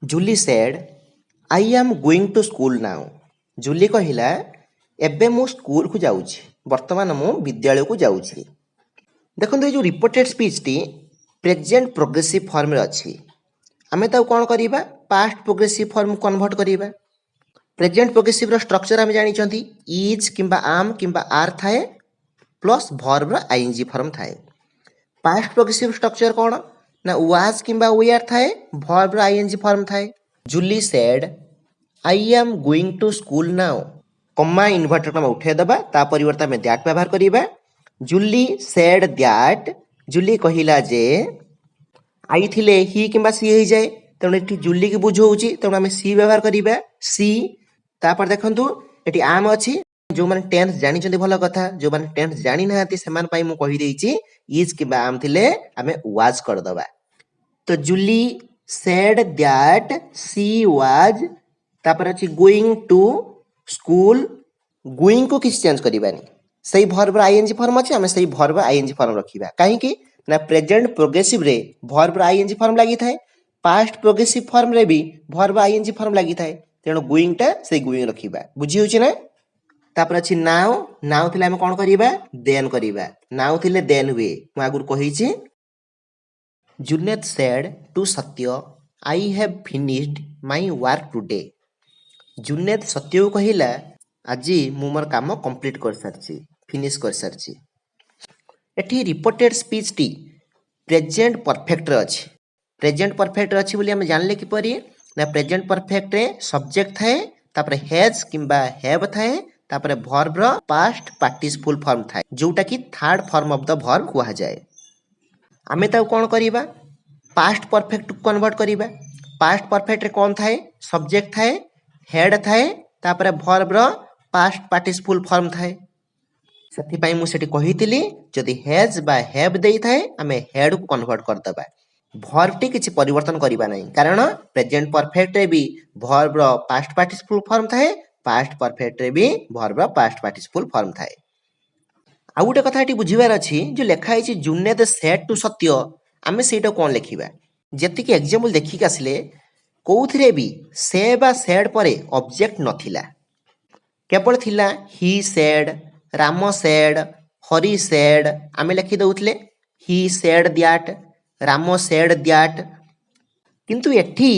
Julie said I am going to school now. Julie कहिला एबे मु स्कूल को जाउछि वर्तमान मु विद्यालय को जाउछि। देखंतु ए जो reported speech T present progressive form रे अछि आमे ताऊ कोन करिबा पास्ट प्रोग्रेसिव फॉर्म कन्वर्ट करिबा। प्रेजेंट प्रोग्रेसिव रो स्ट्रक्चर आमे जानि छथि इज किंबा आम किंबा आर थाए प्लस वर्ब रो आईएनजी फॉर्म थाए। पास्ट प्रोग्रेसिव स्ट्रक्चर कोन ना वाज किंबा वेयर थाए वर्ब रो आईएनजी फॉर्म थाए। Julie said I am going to school now comma inverted comma उठे दबा ता परिवर्ते में दैट व्यवहार करिबा। जूली सेड दैट जूली कहिला जे आई थिले ही किंबा सी हे जाए तेणु एठी जूली की बुझौची तेणु आमे सी व्यवहार करिबा सी। तापर देखंतु एठी आम अछि जो माने टेंस जानि चंदी भलो कथा जो माने टेंस जानि नाहति समान पाई मु कहि देइची इज किंबा आम थिले आमे वाज कर दबा। तो Julie said that she was तापर अछि गोइंग टू स्कूल गोइंग को किस चेंज करिबानी सही वर्ब आईएनजी फॉर्म अछि आमे सही वर्ब आईएनजी फॉर्म रखिबा। काहे कि ना प्रेजेंट प्रोग्रेसिव रे वर्ब आईएनजी फॉर्म लागि थाए पास्ट प्रोग्रेसिव फॉर्म रे भी वर्ब आईएनजी फॉर्म लागि थाए तेणु गोइंग टा सही गोइंग रखिबा। बुझी होची ना। तापर अछि नाउ नाउ थिले आमे कोन करिबा देन करिबा। नाउ थिले देन हुए मु आगुर कहिछि। जुनेद सेड टू सत्य I have finished my work today. Junaid सत्य को कहिला आज मु मोर काम कंप्लीट कर सारछि फिनिश कर सारछि। एठी reported speech T present perfect रे अछि। प्रेजेंट परफेक्ट रे अछि बोली हम जानले कि परी ना प्रेजेंट परफेक्ट रे सब्जेक्ट थाए तापर हैज किंबा हैव थाए तापर वर्ब रो पास्ट पार्टिसिपल फॉर्म थाए जोटा कि third form of the verb कुहा जाए। आमे ताऊ कोन करिबा पास्ट परफेक्ट कन्वर्ट करिबा। पास्ट परफेक्ट रे कोन थाए सब्जेक्ट थाए हेड थाए तापर वर्ब रो पास्ट पार्टिसिपल फॉर्म थाए। सेति पई मु सेठी कहितली जदि हैज बा हैव देई थाए आमे हेड को कन्वर्ट कर दबा। वर्ब टी किछि परिवर्तन करिबा नै कारण प्रेजेंट परफेक्ट रे भी वर्ब रो पास्ट पार्टिसिपल फॉर्म थाए पास्ट परफेक्ट रे भी वर्ब रो पास्ट पार्टिसिपल फॉर्म थाए। आ गुटे कथा एठी बुझिबार अछि जो लेखा आइछि जुनेद सेड टू सत्य आमे सेटा कोन लेखिबा जति कि एग्जांपल देखि आसले कोउथरे भी से बा सेड परे ऑब्जेक्ट नथिला केवल थिला he said Ram said Hari said आमे लिखि दउतले he said that Ram said that किंतु एठी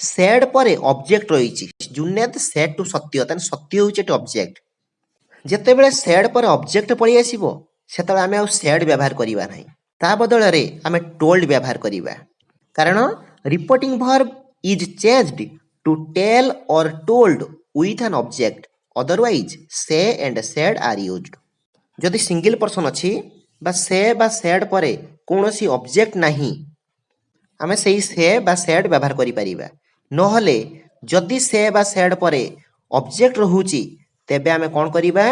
सेड पर ऑब्जेक्ट रही जुनेद सेड टू सत्य तान सत्य होउछि एटी ऑब्जेक्ट जेतेबेले सेड पर ऑब्जेक्ट पळि आसीबो सेतेबेले आमे आ सेड व्यवहार करिबा नाही ता बदल रे आमे टोल्ड व्यवहार करिबा कारण reporting verb is changed to tell or told with an object otherwise say and said are used जदि सिंगल पर्सन अछि बा से बा सेड परे कोनोसी ऑब्जेक्ट नाही आमे सेही से बा सेड व्यवहार करि परिबा नहले जदि से बा सेड परे ऑब्जेक्ट रहुची तेबे आमे कोन करिबा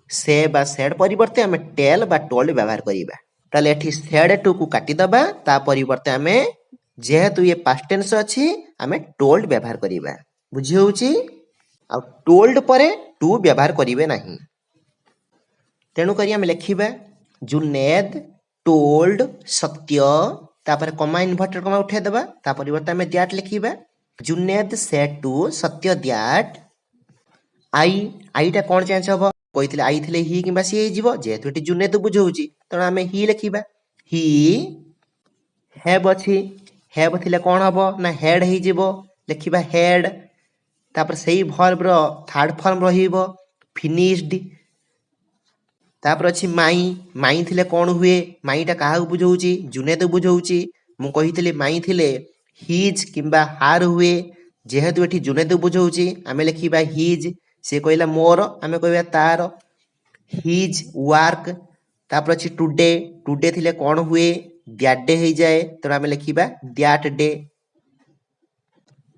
से बा सेड परिवर्ते आमे टेल बा टोल्ड व्यवहार करिबा ताले एठी सेड टू को काटी दबा ता परिवर्ते आमे जेहेतु ये पास्ट टेंस अछि आमे टोल्ड व्यवहार करिबा बुझी होउची आ टोल्ड परे टू व्यवहार करिवे नाही तेणु करी आमे लिखिबा जुनेद टोल्ड सत्य तापर कमा इन्वर्टेड कमा उठे दबा ता परिवर्ते आमे दैट लिखिबा जुनेद सेड टू सत्य दैट आई टा कोन चेंज हबो कहितले आई थिले ही किबा सी हिजिबो जेहेतु एटी जुनेद बुझौची तण आमे ही लिखिबा ही हैव अछि हैव थिले कोन हबो ना हेड हिजिबो लिखिबा हेड तापर सेही वर्ब रो थर्ड फॉर्म रहिबो फिनिश्ड तापर अछि माई थिले कोन हुए माईटा काहा बुझौची जुनेद बुझौची मु कहितले माई थिले हिज किबा हार हुए जेहेतु एठी जुनेद बुझौची आमे लिखिबा हिज से कहला मोर आमे कहबा तार हिज वर्क तापर अछि टुडे टुडे थिले कोन हुए दैट डे हे जाए तो आमे लिखिबा that day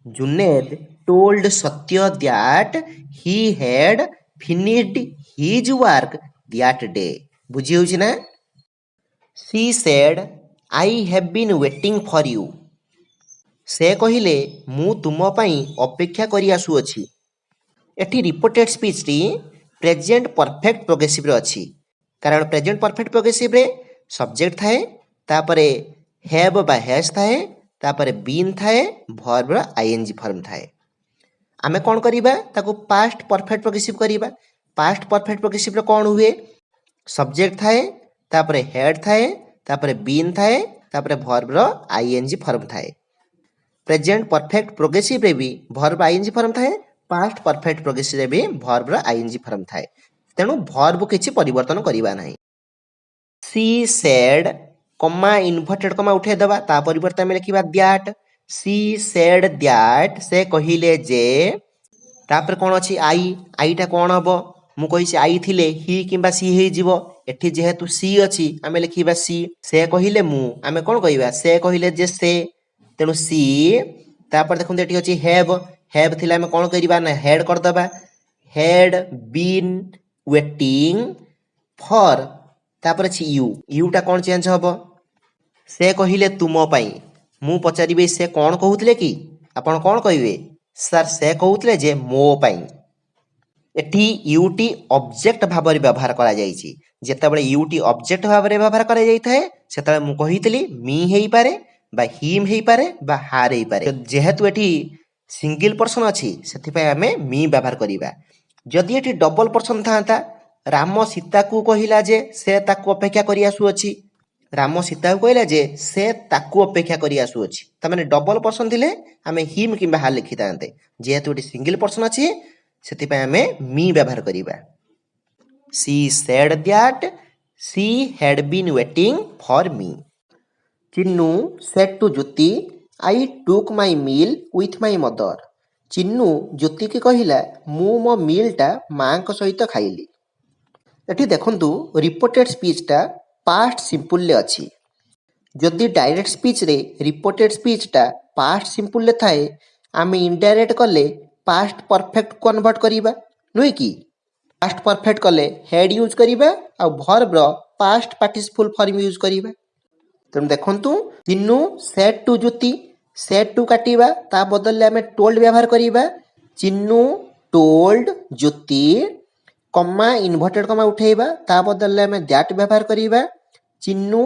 Junaid told Satya that he had finished his work that day बुझी होउछि ना she said I have been waiting for you से कहिले मु तुम पई अपेक्षा करि आसु अछि एठी reported speech T present perfect progressive रे अछि कारण प्रेजेंट परफेक्ट प्रोग्रेसिव रे सब्जेक्ट थाए तापरे हैव बा हैज थाए तापरे बीन थाए वर्ब रो आईएनजी फॉर्म थाए आमे कोन करिबा ताको पास्ट परफेक्ट प्रोग्रेसिव करिबा पास्ट परफेक्ट प्रोग्रेसिव रे कोन हुए सब्जेक्ट थाए तापरे हेड थाए तापरे बीन थाए तापरे वर्ब रो आईएनजी फॉर्म थाए प्रेजेंट परफेक्ट प्रोग्रेसिव रे भी वर्ब आईएनजी फॉर्म थाए पास्ट परफेक्ट प्रोग्रेसिव रे भी वर्ब रो आईएनजी फॉर्म थाए तेनु वर्ब किछि परिवर्तन करिबा नाही सी सेड कमा इन्वर्टेड कमा उठे दबा ता परिवर्ते हम लिखिबा दैट सी सेड दैट से कहिले जे तापर कोन अछि आई टा कोन हबो मु कहि से आई थिले ही किबा सी हे जिवो एठी जेहेतु सी अछि आमे लिखिबा सी से कहिले मु आमे कोन कहिबा से कहिले जे से तेनु सी तापर देखुन एठी अछि हैव थिले आमे कोन करिबा ना हेड कर दबा हेड बीन वेटिंग फॉर तापर अछि यू टा कोन चेंज हबो से कहिले तुम पई मु पचारिबे से कोन कहउतले कि आपण कोन कहिबे सर से कहउतले जे मो पई एठी यूटी ऑब्जेक्ट भाव रे व्यवहार करा जाईची जेतेबेले यूटी ऑब्जेक्ट भाव रे व्यवहार करा जाई थाए सेतेबेले मु कहितली मी हेई पारे बा हिम हेई पारे बा हार हेई पारे जेहेतु एठी सिंगल पर्सन अछि सेति पय हमें मी व्यवहार करिबा जदि एठी डबल पर्सन थांता राम सीता को कहिला जे से ताको अपेक्षा करि आसु अछि राम सीता को कहला जे से ताको अपेक्षा करि आसु अछि त माने डबल पर्सन थिले हमें हिम किबा हार लिखि तांते जेहेतु एठी सिंगल पर्सन अछि सेति पय हमें मी व्यवहार करिबा she said that she had been waiting for me Chinnu said to Jyoti I took my meal with my mother Chinnu Jyoti के कहिला मु मो मीलटा मां को सहित खाइली एठी देखंतु रिपोर्टेड स्पीच टा पास्ट सिंपल ले अछि जदि डायरेक्ट स्पीच रे रिपोर्टेड स्पीच टा पास्ट सिंपल ले थाए आमे इनडायरेक्ट कले पास्ट परफेक्ट कन्वर्ट करिबा नुई की पास्ट परफेक्ट कले हेड यूज करिबा आ वर्ब रो पास्ट पार्टिसिपल फॉर्म यूज करिबा तम देखंतु Chinnu said to Jyoti said to काटिबा ता बदल ले हमें टोल्ड व्यवहार करिबा चिन्नू टोल्ड ज्योति कमा इन्वर्टेड कमा उठेबा ता बदल ले हमें दैट व्यवहार करिबा चिन्नू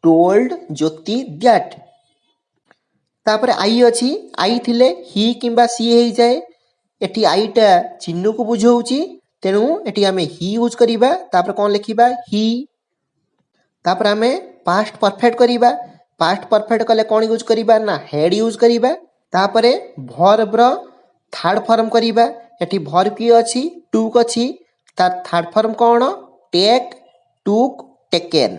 टोल्ड ज्योति दैट तापर आई अछि आई थिले ही किबा सी हे जाए एठी आई टा चिन्नू को बुझौची तेनु एठी हमें ही यूज करिबा तापर कोन लिखिबा ही तापर हमें पास्ट परफेक्ट करिबा पास्ट परफेक्ट कले कोन यूज करिबा ना हेड यूज करिबा तापरे भर्ब रो थर्ड फॉर्म करिबा एठी भर्ब की अछि टुक अछि तार थर्ड फॉर्म कोन टेक टुक टेकन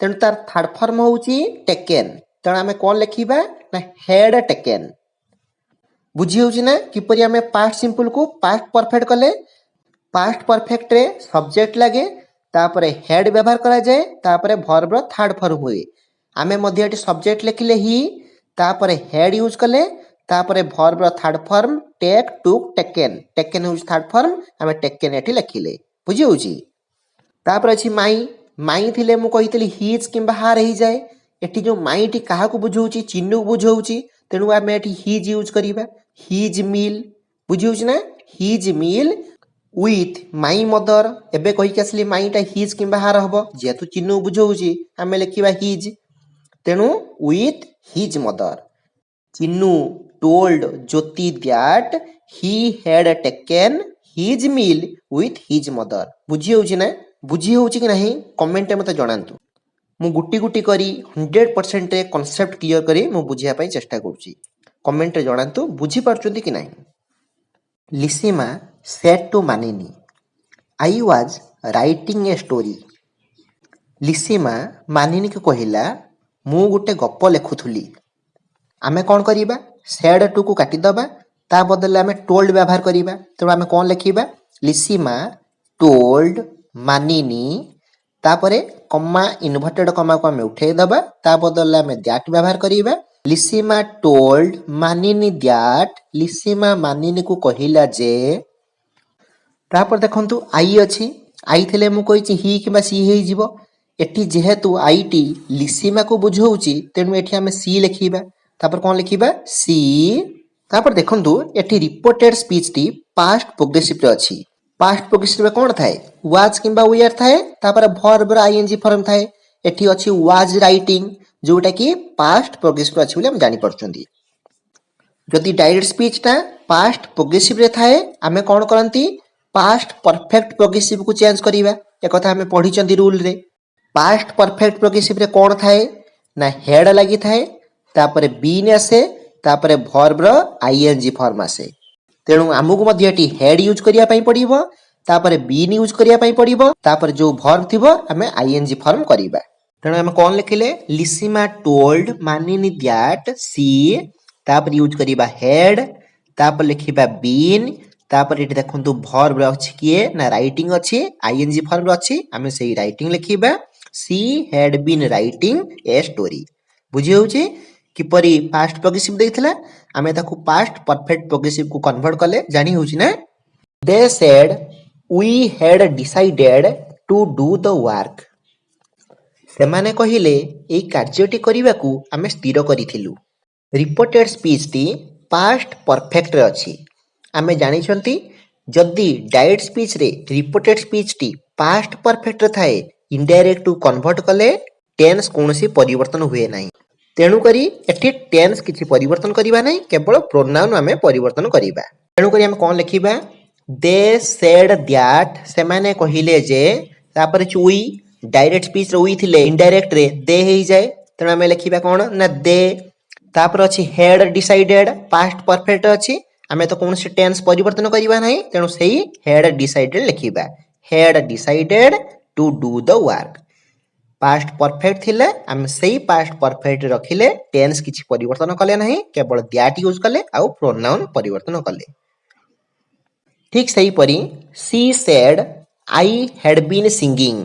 तेणु तार थर्ड फॉर्म होउची टेकन तेणु आमे कोन लिखिबा ना हेड टेकन बुझी होउची ना किपरि आमे पास्ट सिंपल को पास्ट परफेक्ट कले पास्ट परफेक्ट रे सब्जेक्ट लागे तापरे हेड व्यवहार करा जाए तापरे भर्ब रो थर्ड फॉर्म हुए आमे मध्ये एटी सब्जेक्ट लिखिले ही तापरे हेड यूज कले तापरे भर्ब रो third form take took taken taken होउची थर्ड फॉर्म आमे टेकन एटी लिखिले बुझी होउची तापरे अछि माई माई थिले मु कहितली हिज किंबा हार ही जाए एटी जो माई टी काहा को बुझौची चिन्नु को बुझौची तेणु आमे एटी हिज यूज करिबा हिज मील बुझी होउची ना his meal with my mother एबे कहि आसली माईटा हिज किंबा हार हबो जेतु चिन्नु बुझौची आमे लिखिबा हिज तेणु with his mother Chinnu told Jyoti that he had taken his meal with his mother बुझी होउची ना बुझी होउची कि नहीं कमेंट मते जणांतु मु गुटी गुटी करी 100% रे कांसेप्ट क्लियर करी मु बुझिया पई चेष्टा करूची कमेंट रे जणांतु बुझी पारचुंती कि नहीं Lisima said to Manini I was writing a story Lisima Manini को कहिला मु गुटे गप लेखुथुली आमे कोन करिबा सेड टू को काटी दबा ता बदले आमे टोल्ड व्यवहार करिबा तो आमे कोन लिखिबा लिसीमा टोल्ड मानिनी तापरे कम्मा इन्वर्टेड कम्मा को आमे उठेई दबा ता बदले आमे दैट व्यवहार करिबा लिसीमा टोल्ड मानिनी दैट लिसीमा मानिनी को कहिला जे तापर देखंतु आई अछि आई थिले मु कहिछि ही किबा सी हेई जिवो एठी जेहेतु आई टी लिसीमा को बुझौछि तेनु एठी आमे सी लिखिबा तापर कोन लिखिबा सी तापर देखंतु एठी रिपोर्टेड स्पीच टी पास्ट प्रोग्रेसिव रे अछि पास्ट प्रोग्रेसिव रे कोन थाए वाज किबा वेयर थाए तापर वर्ब रे आईएनजी फॉर्म थाए एठी अछि वाज राइटिंग जोटा कि पास्ट प्रोग्रेसिव अछि बोले हम जानि परछंती जदि डायरेक्ट स्पीच ता पास्ट प्रोग्रेसिव रे थाए आमे कोन करंती पास्ट परफेक्ट प्रोग्रेसिव को चेंज करिबा ए कथा हमें पढिचंती रूल रे पास्ट परफेक्ट प्रोग्रेसिव रे कोन थाए ना हेड लागि थाए तापरे बीन आसे तापरे वर्ब रो आईएनजी फॉर्म आसे तेणु आमुको मध्ये एटी हेड यूज करिया पई पडिबो तापरे बीन यूज करिया पई पडिबो तापरे जो वर्ब थिबो हमें आईएनजी फॉर्म करिबा तेणु हम कोन लिखिले लिसीमा टोल्ड मानिनी दैट सी तापर यूज करिबा हेड तापर लिखिबा बीन तापर एटी देखंतु वर्ब रे अछि किए ना राइटिंग अछि आईएनजी फॉर्म रे अछि हमें सेही राइटिंग लिखिबा she had been writing a story बुझी होउची किपरि पास्ट प्रोग्रेसिव देइथिला आमे ताकू पास्ट परफेक्ट प्रोग्रेसिव को कन्वर्ट कले जानि होउची ना they said we had decided to do the work सेमाने कहिले एई कार्यटी करिवाकू आमे स्थिर करिथिलु रिपोर्टेड स्पीच टी पास्ट परफेक्ट रे अछि आमे जानिछंती जदि डायरेक्ट स्पीच रे रिपोर्टेड स्पीच टी पास्ट परफेक्ट रे थाए इनडायरेक्ट टू कन्वर्ट कले टेंस कोनोसी परिवर्तन हुए नाही तेणु करी एठी टेंस किछि परिवर्तन करिबा नाही केवल प्रोनाउन आमे परिवर्तन करिबा तेणु करी हम कोन लिखिबा दे सेड दैट सेमाने कहिले जे तापर चुई डायरेक्ट स्पीच रे उई थिले इनडायरेक्ट रे दे हेई जाय तेणु आमे लिखिबा कोन ना दे तापर अछि हेड डिसाइडेड पास्ट परफेक्ट अछि आमे तो कोनोसी टेंस परिवर्तन करिबा नाही तेणु सेही हेड डिसाइडेड लिखिबा had decided to do the work past perfect थिले हम सेही पास्ट परफेक्ट रखिले टेंस किछि परिवर्तन कले नाही केवल दैट यूज कले आ प्रोनाउन परिवर्तन कले ठीक सही परी she said I had been singing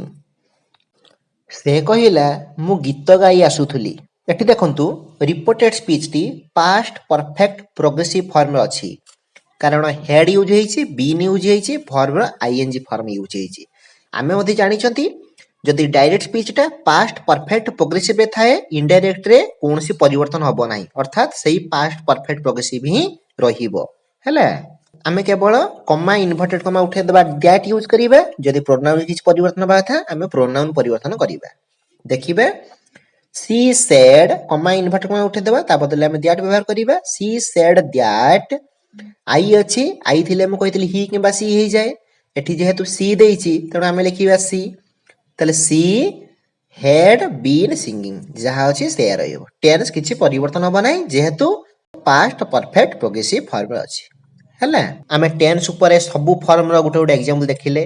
से कहिला मु गीत गाई आसुथुली एठी देखंतु रिपोर्टेड स्पीच टी पास्ट परफेक्ट प्रोग्रेसिव फॉर्म रे अछि कारण हेड यूज हेछि बीन यूज हेछि वर्ब आईएनजी फॉर्म यूज हेछि आमे मध्ये जानिछंती जदि डायरेक्ट स्पीच टा पास्ट परफेक्ट प्रोग्रेसिव रे थाए इनडायरेक्ट रे कोनोसी परिवर्तन हबो नाही अर्थात सेही पास्ट परफेक्ट प्रोग्रेसिव ही रहिबो हैला आमे केवल कॉमा इन्वर्टेड कॉमा उठे देबा दैट यूज करिबा जदि प्रोनाउन किछ परिवर्तन बा था आमे प्रोनाउन परिवर्तन करिबा देखिबे she said comma inverted comma उठे देबा ता बदले आमे दैट व्यवहार करिबा सी सेड दैट आई अछि आई थिले म कहितली ही किबा सी हेई जाय एठी जेहेतु सी देइछि तण आमे लिखिबा सी तले सी हैड बीन सिंगिंग जहा अछि से रहइबो टेंस किछि परिवर्तन होबा नै जेहेतु पास्ट परफेक्ट प्रोग्रेसिव फॉर्म अछि हैला आमे टेंस ऊपर सब फॉर्म रो गुटे गुटे एग्जांपल देखिले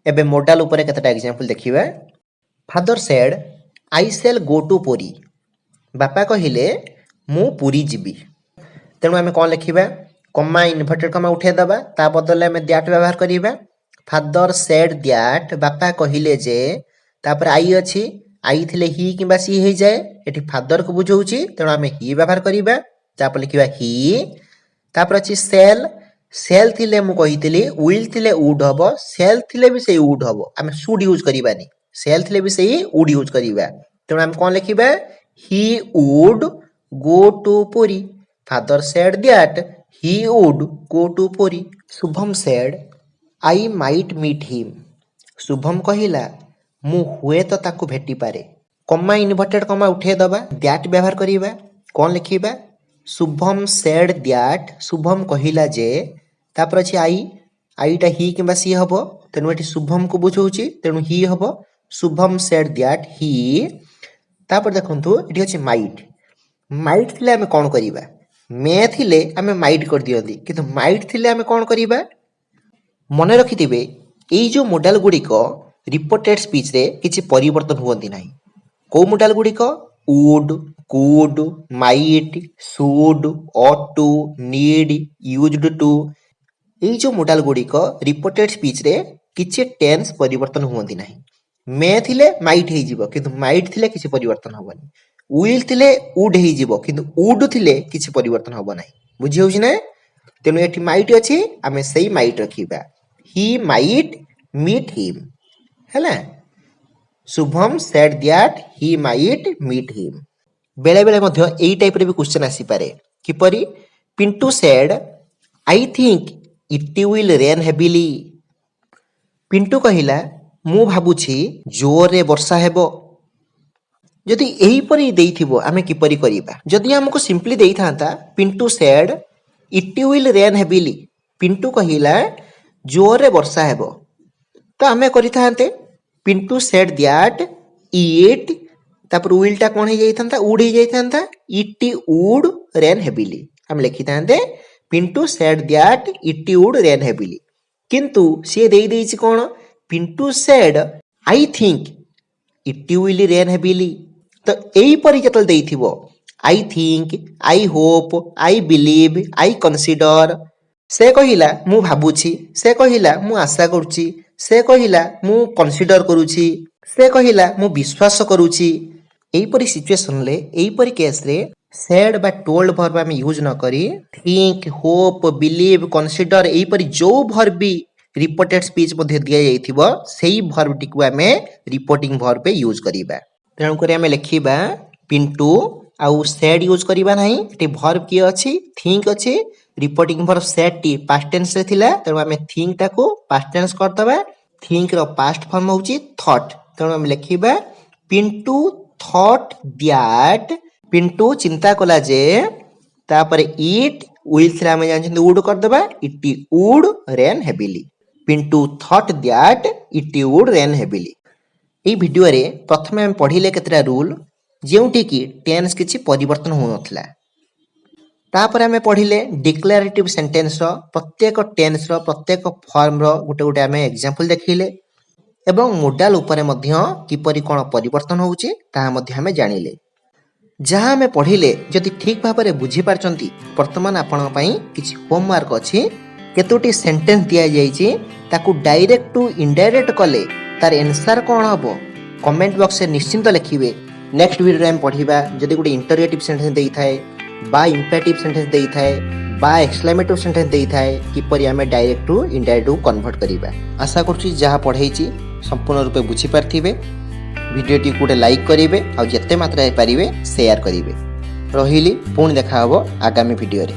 एबे मॉडल ऊपर केतटा एग्जांपल देखिबा father said I shall go to Puri बापा कहिले मु पुरी जीबी तेणु आमे कोन लिखिबा कॉमा इन्वर्टेड कॉमा उठे दबा ता बदले आमे दैट व्यवहार करिबा फादर सेड दैट बापा कहिले जे तापर आई अछि आई थिले ही किबा सी हे जाए एठी फादर को बुझौची तेणु आमे ही व्यवहार करिबा तापर लिखिबा ही तापर अछि सेल सेल थिले मु कहितली विल थिले वुड हबो सेल थिले भी सेही वुड हबो आमे शुड यूज करिबानी सेल थिले भी सेही वुड यूज करिबा तेणु आमे कोन लिखिबा he would go to Puri father said that he would go to Puri Shubham said I might meet him Shubham कहिला मु हुए तो ताकू भेटी पारे कॉमा इन्वर्टेड कॉमा उठे दबा दैट व्यवहार करिबा कोन लिखिबा शुभम सेड दैट शुभम कहिला जे तापर अछि आई आईटा ही किबा सी हबो तेनु एठी शुभम को बुझौची तेनु ही हबो शुभम सेड दैट ही तापर देखंतु एठी अछि माइट माइट थिले हमें कोन करिबा मे थिले हमें माइट कर दियंदी किंतु माइट थिले हमें कोन करिबा मने रखिथिबे एई जो मॉडल गुडी को रिपोर्टेड स्पीच रे किछि परिवर्तन हुवंती नाही को मॉडल गुडी को would could might should ought to need used to एई जो मॉडल गुडी को रिपोर्टेड स्पीच रे किछि टेंस परिवर्तन हुवंती नाही मे थिले माइट हे जिवो किंतु माइट थिले किछि परिवर्तन हबनी विल थिले वुड हे जिवो किंतु वुड थिले किछि परिवर्तन हबो नाही बुझी होउछि ना तेनु एठी माइट अछि आमे सेही माइट रखिबा ही माइट मीट हिम हैला Shubham said that he might meet him बेले बेले मध्य एई टाइप रे भी क्वेश्चन आसी पारे किपरि Pintu said I think it will rain heavily Pintu कहिला मु भाबुछि जोर रे वर्षा हेबो जदि एही परि देइथिबो आमे किपरि करिबा जदि हमको सिंपली देई थांता Pintu said it will rain heavily Pintu कहिला जोर रे वर्षा हेबो तो आमे करि थांते पिंटू सेड दैट इट तापर विल टा कोन हे जाई थांता वुड हे जाई थांता इट वुड रेन हेवीली हम लिखि थांते Pintu said that it would rain heavily किंतु से देई देई छि कोन Pintu said I think it will rain heavily तो एई परि जतल देइथिबो I think I hope I believe I consider से कहिला मु भाबुछि से कहिला मु आशा करूछि से कहिला मु कंसीडर करूछि से कहिला मु विश्वास करूछि एई परि सिचुएशन ले एई परि केस रे सेड बा टोल्ड वर्ब हम यूज न करी थिंक होप बिलीव कंसीडर एई परि जो वर्ब भी रिपोर्टेड स्पीच मध्ये दिया जाइथिबो सेही वर्ब टिकु हमें रिपोर्टिंग वर्ब पे यूज करिबा तेणु करी हमें लिखिबा पिंटू आउ सेड यूज करिबा नाही एटी वर्ब की अछि थिंक अछि रिपोर्टिंग वर्ब सेड टी पास्ट टेंस रे थिला तेणु हमें थिंक टाको पास्ट टेंस कर दबा थिंक रो पास्ट फॉर्म होउची थॉट तेणु हम लिखिबा पिंटू थॉट दैट पिंटू चिंता कला जे तापर इट विल थिला हमें जानछन वुड कर दबा it would rain heavily Pintu thought that it would rain heavily AE video रे प्रथमे हम पढिले केतरा रूल जेउटी की टेंस किछि परिवर्तन हो नथला तापर हमें पढ़िले डिक्लेरेटिव सेंटेंस रो प्रत्येक टेंस रो प्रत्येक फॉर्म रो गुटे गुटे हमें एग्जांपल देखिले एवं मॉडल ऊपर मध्य किपरि कोन परिवर्तन होउची ता मध्य हमें जानिले जहां हमें पढ़िले जदि ठीक भाबरे रे बुझी पारचंती वर्तमान आपन पई किछि होमवर्क अछि केतोटी सेंटेंस दिया जाईची ताकू डायरेक्ट टू इनडायरेक्ट कले तार आंसर कोन हबो कमेंट बॉक्स रे निश्चिंत लिखिबे नेक्स्ट वीडियो रे हम पढ़िबा जदि गुटे इंटरोगेटिव सेंटेंस देई थाए बा इंपेरेटिव सेंटेंस देई थाए बा एक्सक्लेमेटिव सेंटेंस देई थाए किपरि हमें डायरेक्ट टू इनडायरेक्ट कन्वर्ट करिबा आशा करछि जहां पढैछि संपूर्ण रूपे बुझी पारथिबे वीडियो टी गुटे लाइक करिवे आ जत्ते मात्रा पारिबे शेयर करिवे रहिली पुणी देखा हबो आगामी वीडियो रे।